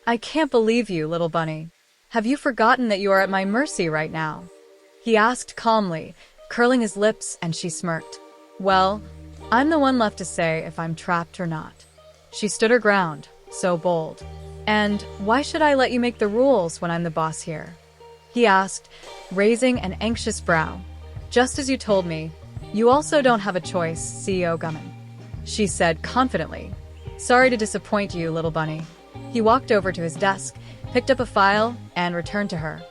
I can't believe you, little bunny. Have you forgotten that you are at my mercy right now? He asked calmly, curling his lips, and she smirked. Well, I'm the one left to say if I'm trapped or not. She stood her ground, so bold. And why should I let you make the rules when I'm the boss here? He asked, raising an anxious brow. Just as you told me, you also don't have a choice, CEO Gumin. She said confidently. Sorry to disappoint you, little bunny. He walked over to his desk, picked up a file, and returned to her.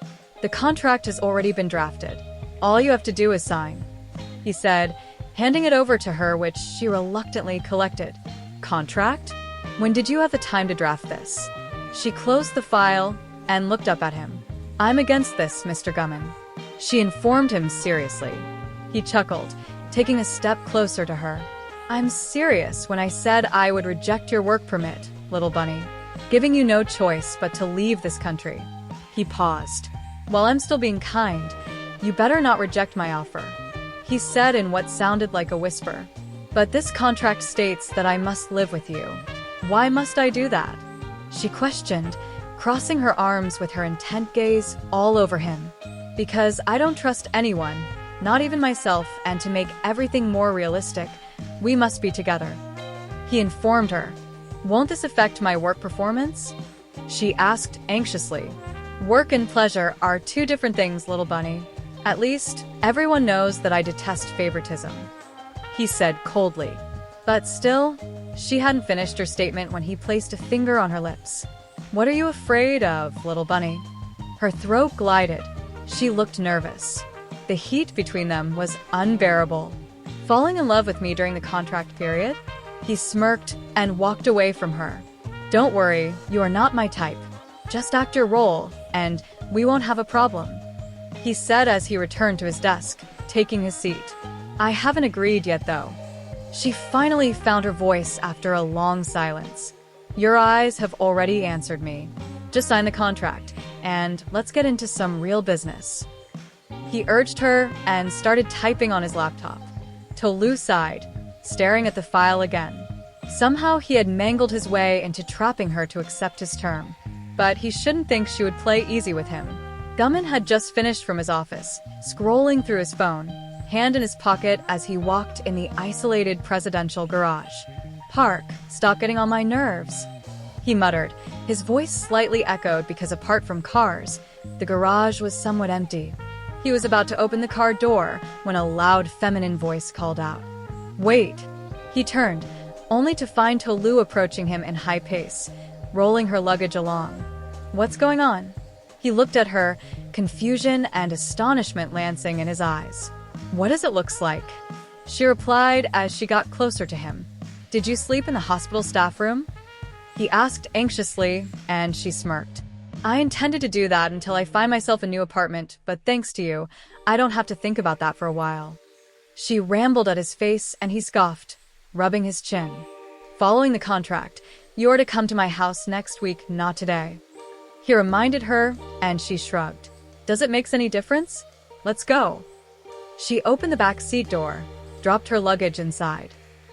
The contract has already been drafted. All you have to do is sign, he said, handing it over to her, which she reluctantly collected. Contract? When did you have the time to draft this? She closed the file and looked up at him. I'm against this, Mr. Gumin. She informed him seriously. He chuckled, taking a step closer to her. I'm serious when I said I would reject your work permit, little bunny, giving you no choice but to leave this country. He paused. While I'm still being kind, you better not reject my offer, he said in what sounded like a whisper. But this contract states that I must live with you. Why must I do that? She questioned, crossing her arms with her intent gaze all over him. Because I don't trust anyone, not even myself, and to make everything more realistic, we must be together. He informed her. Won't this affect my work performance? She asked anxiously. Work and pleasure are two different things, little bunny. At least, everyone knows that I detest favoritism, he said coldly. But still, she hadn't finished her statement when he placed a finger on her lips. What are you afraid of, little bunny? Her throat glided. She looked nervous. The heat between them was unbearable. Falling in love with me during the contract period? He smirked and walked away from her. Don't worry, you are not my type. Just act your role, and we won't have a problem, he said as he returned to his desk, taking his seat. I haven't agreed yet, though. She finally found her voice after a long silence. Your eyes have already answered me. Just sign the contract, and let's get into some real business. He urged her and started typing on his laptop. Tolu sighed, staring at the file again. Somehow he had mangled his way into trapping her to accept his term. But he shouldn't think she would play easy with him. Gumin had just finished from his office, scrolling through his phone, hand in his pocket as he walked in the isolated presidential garage. Park, stop getting on my nerves, he muttered. His voice slightly echoed because apart from cars, the garage was somewhat empty. He was about to open the car door when a loud feminine voice called out. Wait! He turned, only to find Tolu approaching him in high pace, rolling her luggage along. What's going on? He looked at her, confusion and astonishment lancing in his eyes. What does it look like? She replied as she got closer to him. Did you sleep in the hospital staff room? He asked anxiously, and she smirked. I intended to do that until I find myself a new apartment, but thanks to you, I don't have to think about that for a while. She rambled at his face, and he scoffed, rubbing his chin. Following the contract, you're to come to my house next week, not today. He reminded her, and she shrugged. Does it make any difference? Let's go. She opened the back seat door, dropped her luggage inside.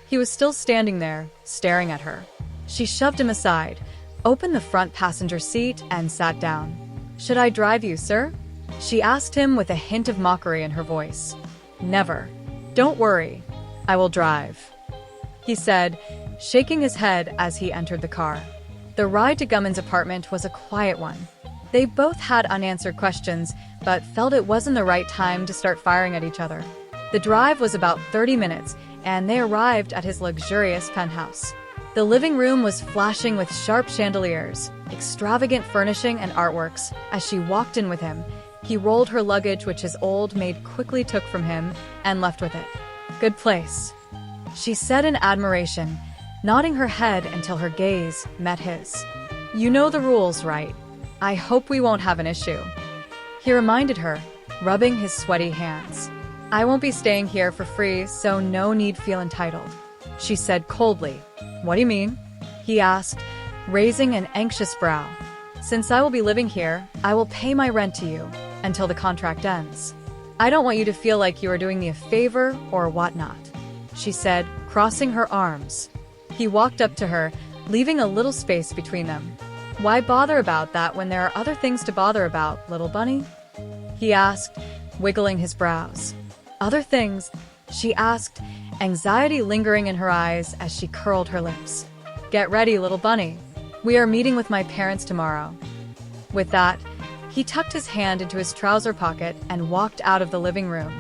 He was still standing there, staring at her. She shoved him aside, opened the front passenger seat, and sat down. Should I drive you, sir? She asked him with a hint of mockery in her voice. Never. Don't worry. I will drive, he said, shaking his head as he entered the car. The ride to Gumin's apartment was a quiet one. They both had unanswered questions, but felt it wasn't the right time to start firing at each other. The drive was about 30 minutes, and they arrived at his luxurious penthouse. The living room was flashing with sharp chandeliers, extravagant furnishing and artworks. As she walked in with him, he rolled her luggage, which his old maid quickly took from him, and left with it. Good place, she said in admiration, nodding her head until her gaze met his. You know the rules, right? I hope we won't have an issue, he reminded her, rubbing his sweaty hands. I won't be staying here for free, so no need feel entitled, she said coldly. What do you mean? He asked, raising an anxious brow. Since I will be living here, I will pay my rent to you until the contract ends. I don't want you to feel like you are doing me a favor or whatnot, she said, crossing her arms. He walked up to her, leaving a little space between them. Why bother about that when there are other things to bother about, little bunny? He asked, wiggling his brows. Other things? She asked, anxiety lingering in her eyes as she curled her lips. Get ready, little bunny. We are meeting with my parents tomorrow. With that, he tucked his hand into his trouser pocket and walked out of the living room.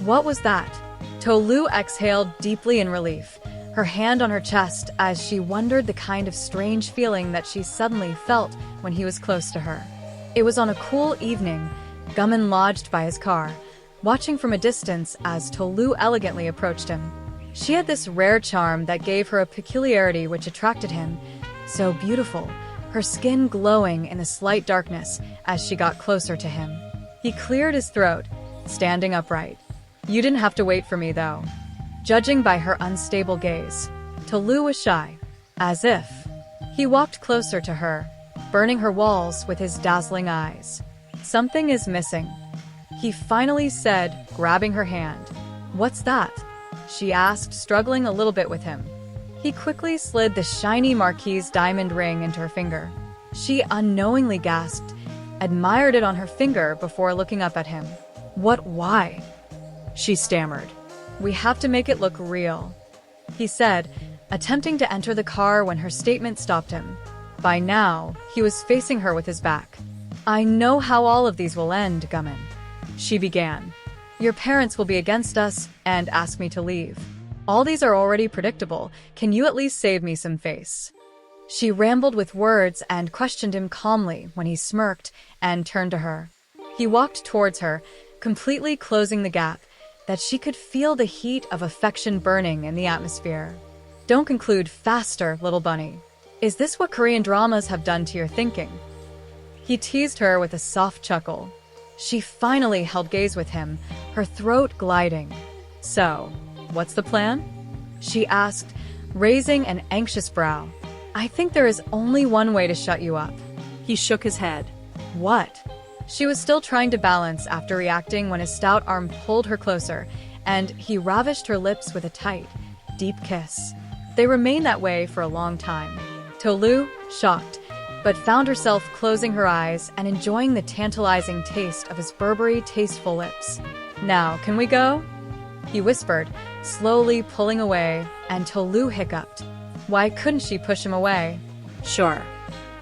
What was that? Tolu exhaled deeply in relief, her hand on her chest as she wondered the kind of strange feeling that she suddenly felt when he was close to her. It was on a cool evening, Gumin lodged by his car, watching from a distance as Tolu elegantly approached him. She had this rare charm that gave her a peculiarity which attracted him. So beautiful, her skin glowing in the slight darkness as she got closer to him. He cleared his throat, standing upright. You didn't have to wait for me, though. Judging by her unstable gaze, Tolu was shy, as if. He walked closer to her, burning her walls with his dazzling eyes. Something is missing, he finally said, grabbing her hand. What's that? She asked, struggling a little bit with him. He quickly slid the shiny Marquise diamond ring into her finger. She unknowingly gasped, admired it on her finger before looking up at him. Why? She stammered. We have to make it look real, he said, attempting to enter the car when her statement stopped him. By now, he was facing her with his back. I know how all of these will end, Gumin. She began. Your parents will be against us and ask me to leave. All these are already predictable. Can you at least save me some face? She rambled with words and questioned him calmly when he smirked and turned to her. He walked towards her, completely closing the gap, that she could feel the heat of affection burning in the atmosphere. Don't conclude faster, little bunny. Is this what Korean dramas have done to your thinking? He teased her with a soft chuckle. She finally held gaze with him, her throat gliding. So, what's the plan? She asked, raising an anxious brow. I think there is only one way to shut you up. He shook his head. What? She was still trying to balance after reacting when his stout arm pulled her closer, and he ravished her lips with a tight, deep kiss. They remained that way for a long time. Tolu, shocked, but found herself closing her eyes and enjoying the tantalizing taste of his Burberry tasteful lips. Now, can we go? He whispered, slowly pulling away, and Tolu hiccuped. Why couldn't she push him away? Sure.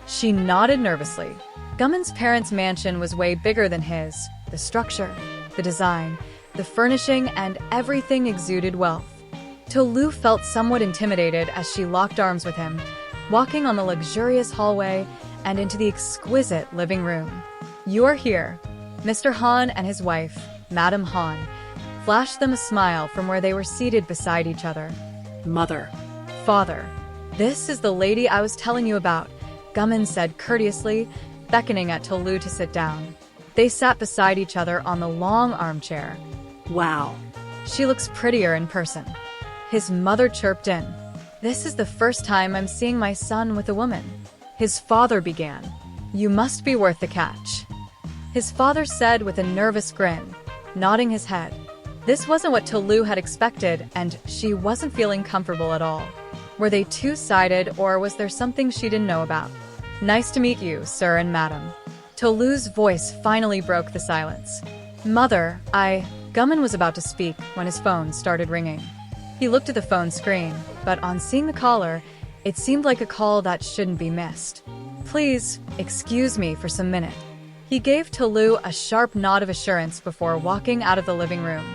She nodded nervously. Gumin's parents' mansion was way bigger than his. The structure, the design, the furnishing, and everything exuded wealth. Tolu felt somewhat intimidated as she locked arms with him, walking on the luxurious hallway and into the exquisite living room. You are here. Mr. Han and his wife, Madame Han, flashed them a smile from where they were seated beside each other. Mother. Father. This is the lady I was telling you about, Gumin said courteously, beckoning at Tolu to sit down. They sat beside each other on the long armchair. Wow. She looks prettier in person. His mother chirped in. This is the first time I'm seeing my son with a woman. His father began. You must be worth the catch. His father said with a nervous grin, nodding his head. This wasn't what Tolu had expected, and she wasn't feeling comfortable at all. Were they two-sided, or was there something she didn't know about? Nice to meet you, sir and madam. Tolu's voice finally broke the silence. Mother, Gumin was about to speak when his phone started ringing. He looked at the phone screen, but on seeing the caller, it seemed like a call that shouldn't be missed. Please, excuse me for some minute. He gave Tolu a sharp nod of assurance before walking out of the living room.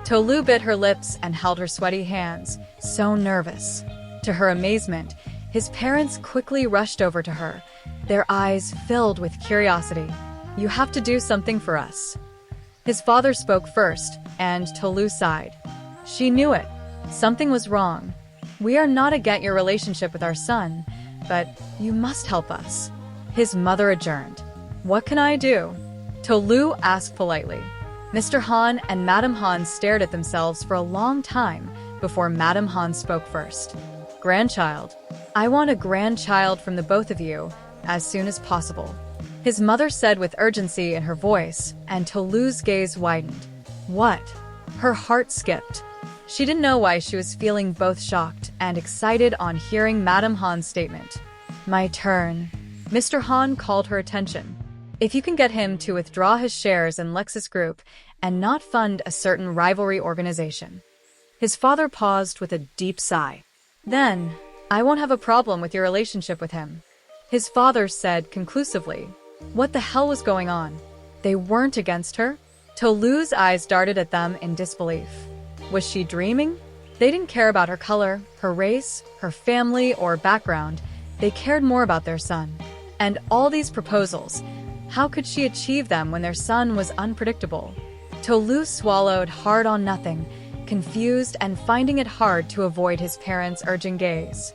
Tolu bit her lips and held her sweaty hands, so nervous. To her amazement, his parents quickly rushed over to her, their eyes filled with curiosity. You have to do something for us. His father spoke first, and Tolu sighed. She knew it. Something was wrong. We are not against your relationship with our son, but you must help us. His mother adjourned. What can I do? Tolu asked politely. Mr. Han and Madame Han stared at themselves for a long time before Madame Han spoke first. Grandchild. I want a grandchild from the both of you, as soon as possible. His mother said with urgency in her voice, and Tolu's gaze widened. What? Her heart skipped. She didn't know why she was feeling both shocked and excited on hearing Madame Han's statement. My turn. Mr. Han called her attention. If you can get him to withdraw his shares in Lexus Group and not fund a certain rivalry organization. His father paused with a deep sigh. Then, I won't have a problem with your relationship with him. His father said conclusively. What the hell was going on? They weren't against her? Tolu's eyes darted at them in disbelief. Was she dreaming? They didn't care about her color, her race, her family, or background. They cared more about their son. And all these proposals, how could she achieve them when their son was unpredictable? Tolu swallowed hard on nothing, confused and finding it hard to avoid his parents' urging gaze.